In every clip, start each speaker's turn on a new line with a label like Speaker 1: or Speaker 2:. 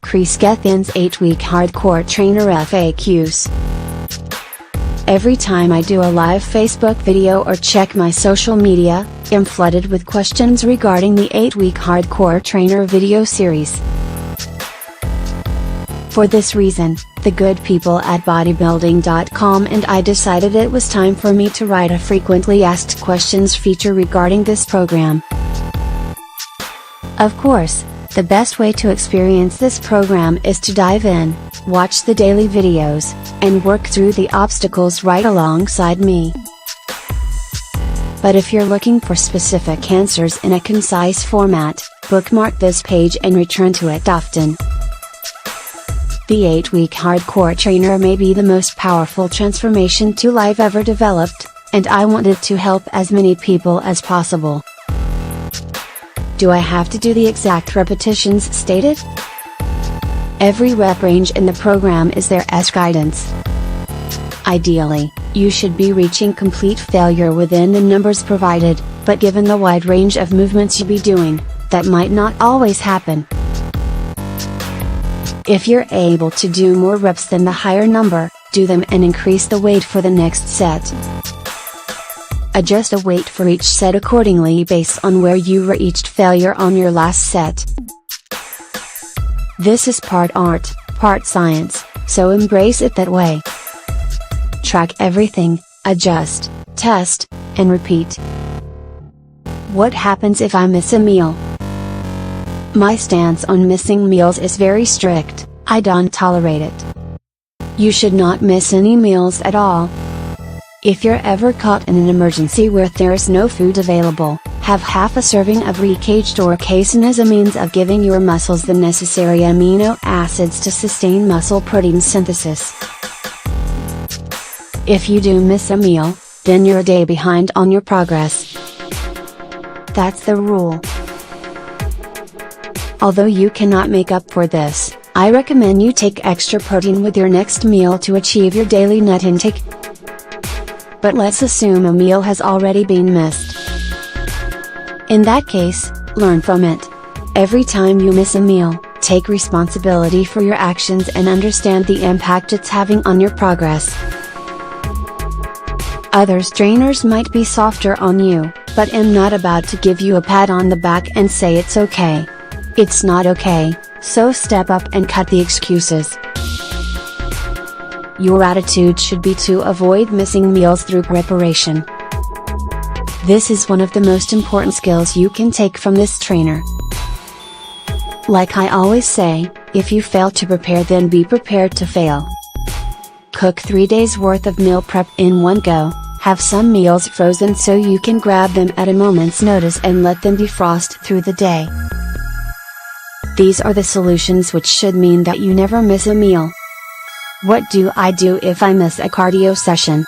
Speaker 1: Kris Gethin's 8-week hardcore trainer FAQs. Every time I do a live Facebook video or check my social media, I'm flooded with questions regarding the 8-week hardcore trainer video series. For this reason, the good people at bodybuilding.com and I decided it was time for me to write a frequently asked questions feature regarding this program. Of course, the best way to experience this program is to dive in, watch the daily videos, and work through the obstacles right alongside me. But if you're looking for specific answers in a concise format, bookmark this page and return to it often. The 8-week hardcore trainer may be the most powerful transformation tool I've ever developed, and I wanted to help as many people as possible. Do I have to do the exact repetitions stated? Every rep range in the program is there as guidance. Ideally, you should be reaching complete failure within the numbers provided, but given the wide range of movements you'll be doing, that might not always happen. If you're able to do more reps than the higher number, do them and increase the weight for the next set. Adjust the weight for each set accordingly based on where you reached failure on your last set. This is part art, part science, so embrace it that way. Track everything, adjust, test, and repeat. What happens if I miss a meal? My stance on missing meals is very strict. I don't tolerate it. You should not miss any meals at all. If you're ever caught in an emergency where there is no food available, have half a serving of recaged or casein as a means of giving your muscles the necessary amino acids to sustain muscle protein synthesis. If you do miss a meal, then you're a day behind on your progress. That's the rule. Although you cannot make up for this, I recommend you take extra protein with your next meal to achieve your daily net intake. But let's assume a meal has already been missed. In that case, learn from it. Every time you miss a meal, take responsibility for your actions and understand the impact it's having on your progress. Other trainers might be softer on you, but I'm not about to give you a pat on the back and say it's okay. It's not okay, so step up and cut the excuses. Your attitude should be to avoid missing meals through preparation. This is one of the most important skills you can take from this trainer. Like I always say, if you fail to prepare, then be prepared to fail. Cook 3 days worth of meal prep in one go, have some meals frozen so you can grab them at a moment's notice and let them defrost through the day. These are the solutions which should mean that you never miss a meal. What do I do if I miss a cardio session?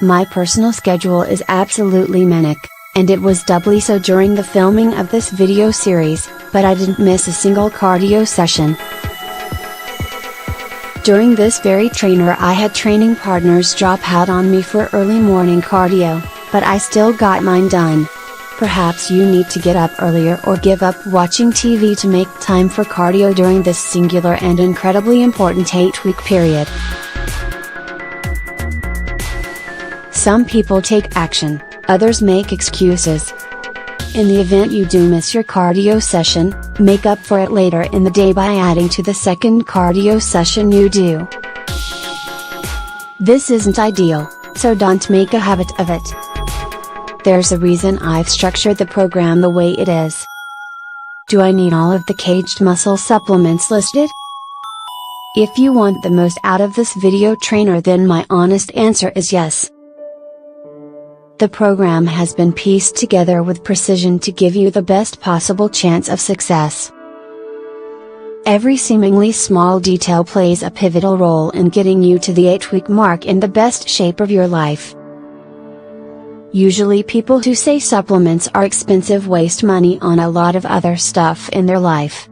Speaker 1: My personal schedule is absolutely manic, and it was doubly so during the filming of this video series, but I didn't miss a single cardio session. During this very trainer I had training partners drop out on me for early morning cardio, but I still got mine done. Perhaps you need to get up earlier or give up watching TV to make time for cardio during this singular and incredibly important 8-week period. Some people take action, others make excuses. In the event you do miss your cardio session, make up for it later in the day by adding to the second cardio session you do. This isn't ideal, so don't make a habit of it. There's a reason I've structured the program the way it is. Do I need all of the caged muscle supplements listed? If you want the most out of this video trainer, then my honest answer is yes. The program has been pieced together with precision to give you the best possible chance of success. Every seemingly small detail plays a pivotal role in getting you to the 8-week mark in the best shape of your life. Usually people who say supplements are expensive waste money on a lot of other stuff in their life.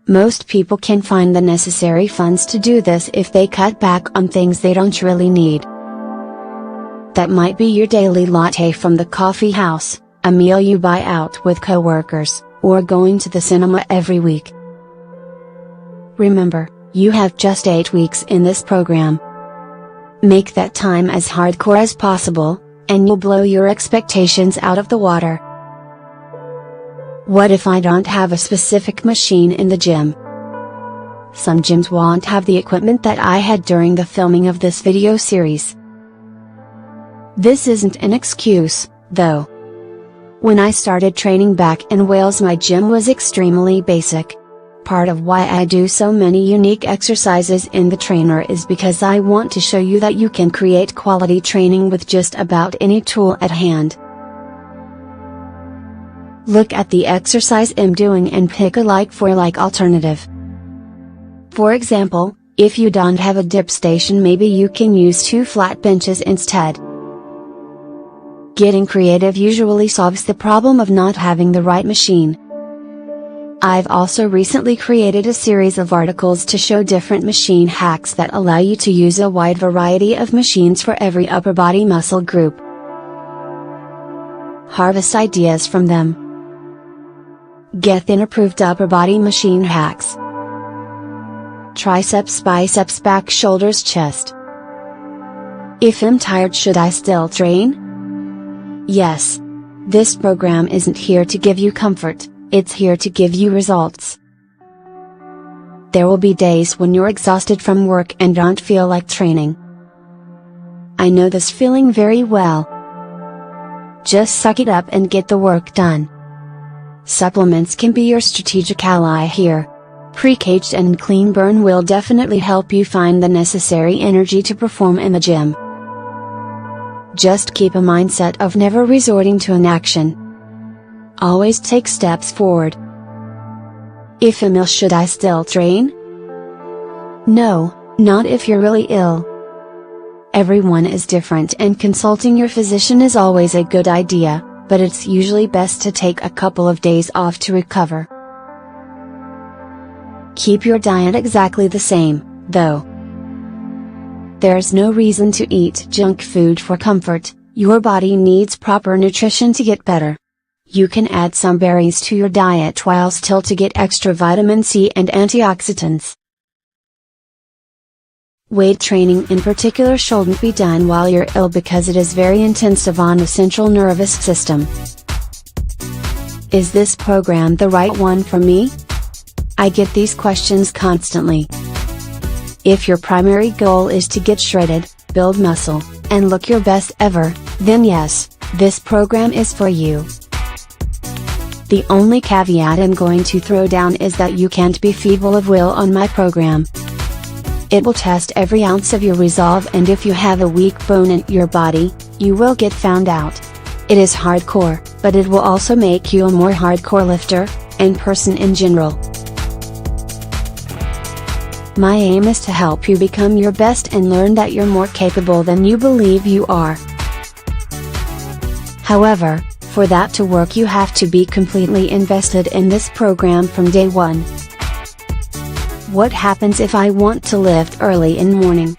Speaker 1: Most people can find the necessary funds to do this if they cut back on things they don't really need. That might be your daily latte from the coffee house, a meal you buy out with coworkers, or going to the cinema every week. Remember, you have just 8 weeks in this program. Make that time as hardcore as possible, and you'll blow your expectations out of the water. What if I don't have a specific machine in the gym? Some gyms won't have the equipment that I had during the filming of this video series. This isn't an excuse, though. When I started training back in Wales, my gym was extremely basic. Part of why I do so many unique exercises in the trainer is because I want to show you that you can create quality training with just about any tool at hand. Look at the exercise I'm doing and pick a like for like alternative. For example, if you don't have a dip station, maybe you can use 2 flat benches instead. Getting creative usually solves the problem of not having the right machine. I've also recently created a series of articles to show different machine hacks that allow you to use a wide variety of machines for every upper body muscle group. Harvest ideas from them. Gethin approved upper body machine hacks. Triceps, biceps, back, shoulders, chest. If I'm tired, should I still train? Yes. This program isn't here to give you comfort, it's here to give you results. There will be days when you're exhausted from work and don't feel like training. I know this feeling very well. Just suck it up and get the work done. Supplements can be your strategic ally here. Pre-caged and clean burn will definitely help you find the necessary energy to perform in the gym. Just keep a mindset of never resorting to inaction. Always take steps forward. If I'm ill, should I still train? No, not if you're really ill. Everyone is different and consulting your physician is always a good idea, but it's usually best to take a couple of days off to recover. Keep your diet exactly the same, though. There's no reason to eat junk food for comfort, your body needs proper nutrition to get better. You can add some berries to your diet while still to get extra vitamin C and antioxidants. Weight training in particular shouldn't be done while you're ill because it is very intensive on the central nervous system. Is this program the right one for me? I get these questions constantly. If your primary goal is to get shredded, build muscle, and look your best ever, then yes, this program is for you. The only caveat I'm going to throw down is that you can't be feeble of will on my program. It will test every ounce of your resolve, and if you have a weak bone in your body, you will get found out. It is hardcore, but it will also make you a more hardcore lifter, and person in general. My aim is to help you become your best and learn that you're more capable than you believe you are. However, for that to work, you have to be completely invested in this program from day one. What happens if I want to lift early in the morning?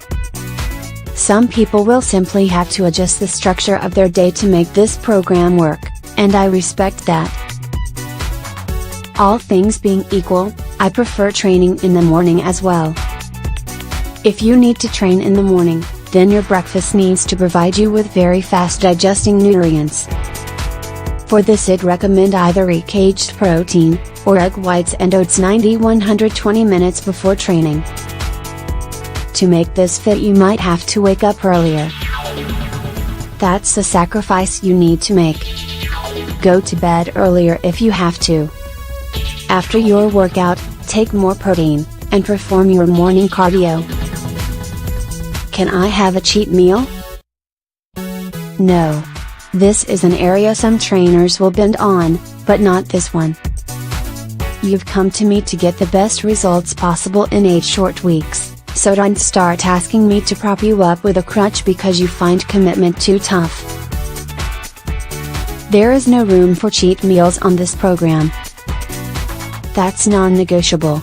Speaker 1: Some people will simply have to adjust the structure of their day to make this program work, and I respect that. All things being equal, I prefer training in the morning as well. If you need to train in the morning, then your breakfast needs to provide you with very fast digesting nutrients. For this I'd recommend either recaged protein, or egg whites and oats 90-120 minutes before training. To make this fit, you might have to wake up earlier. That's the sacrifice you need to make. Go to bed earlier if you have to. After your workout, take more protein, and perform your morning cardio. Can I have a cheat meal? No. This is an area some trainers will bend on, but not this one. You've come to me to get the best results possible in 8 short weeks, so don't start asking me to prop you up with a crutch because you find commitment too tough. There is no room for cheat meals on this program. That's non-negotiable.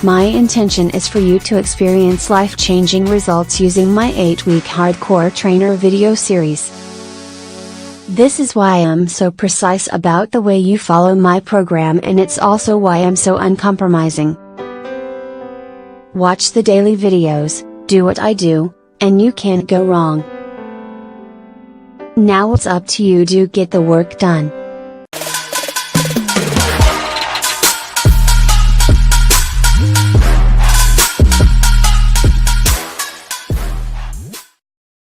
Speaker 1: My intention is for you to experience life-changing results using my 8-week Hardcore Trainer video series. This is why I'm so precise about the way you follow my program, and it's also why I'm so uncompromising. Watch the daily videos, do what I do, and you can't go wrong. Now it's up to you to get the work done.